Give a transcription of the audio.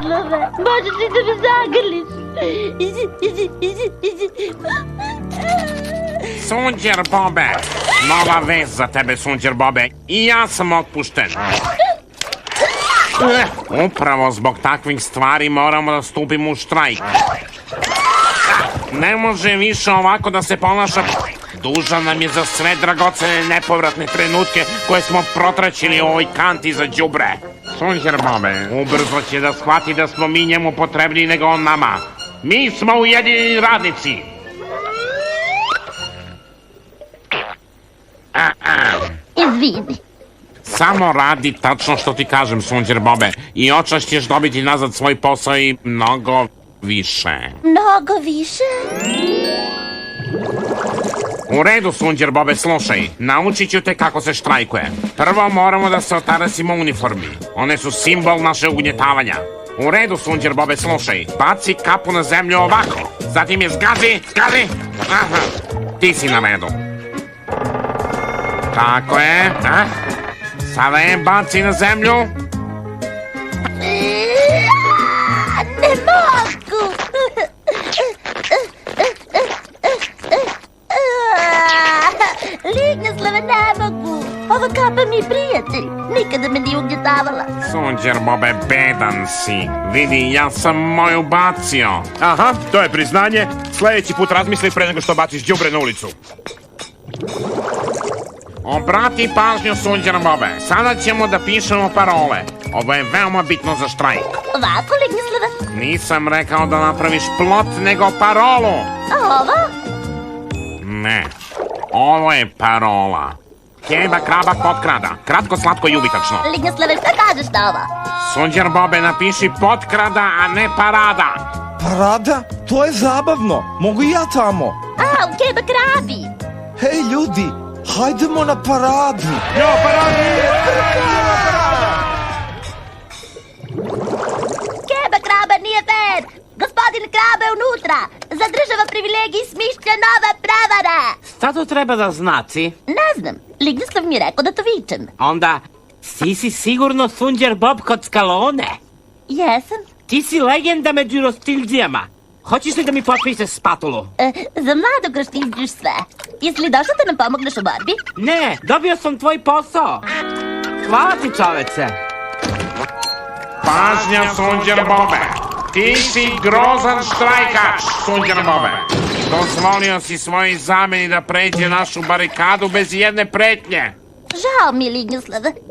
Možeš li da me zagrliš? Sunđer Bobe, nova vest za tebe, Sunđer Bobe. I ja sam otpušten. Upravo zbog takvih stvari moramo da stupimo u štrajk. Ne može više ovako da se ponaša. Dužan nam je za sve dragocene nepovratne trenutke koje smo protraćili u ovoj kanti za đubre. Sunđer Bobe, ubrzo će da shvati da smo mi njemu potrebniji nego on nama. Mi smo ujedinjeni radnici. Izvini. Samo radi tačno što ti kažem, Sunđer Bobe, i očas ćeš dobiti nazad svoj posao i mnogo više. Mnogo više? U redu, Sunđer Bobe, slušaj, naučit ću te kako se štrajkuje. Prvo moramo da se otarasimo uniformi. One su simbol naše ugnjetavanja. U redu, Sunđer Bobe, slušaj, baci kapu na zemlju ovako, zatim je zgazi. Aha, ti si na redu. Tako je, sada je baci na zemlju. Ne mogu! Lignjeslave, ne mogu! Ova kapa mi je prijatelj. Nikada me nije ugnjetavala. Sunđer Bobe, bedan si. Vidi, ja sam moju bacio. Aha, to je priznanje. Sljedeći put razmisli pre nego što baciš đubre na ulicu. Obrati pažnju, Sunđer Bobe. Sada ćemo da pišemo parole. Ovo je veoma bitno za štrajk. Ovako, Lignjeslave? Nisam rekao da napraviš plot, nego parolu. A ovo? Ne, ovo je parola. Keba kraba potkrada. Kratko, slatko i ubitačno. Lignjeslave, šta kažeš na ovo? Sunđer Bobe, napiši potkrada, a ne parada. Parada? To je zabavno. Mogu i ja tamo. A, u keba krabi. Hej, ljudi, hajdemo na paradu. Keba kraba nije fair. Gospodin kraba je unutra. Zadržava privilegij i smišlja nove prevare. Šta to treba da znači? Ne znam. Lignjeslav mi je rekao da to vičem. Onda, ti si sigurno Sunđer Bob kod Skalone. Jesam. Ti si legenda među rostiljđijama. Hoćeš li da mi potpišeš spatulu? Za mladog roštiljđiš sve. Jesi li došao da nam pomogneš u borbi? Ne, dobio sam tvoj posao. Hvala ti, čoveče. Pažnja, Sunđer Bobe. Ti si grozan štrajkač, Sunđer Bobe. Dozvolio si svojoj zameni da pređe našu barikadu bez jedne pretnje. Žao mi, Lignjeslave.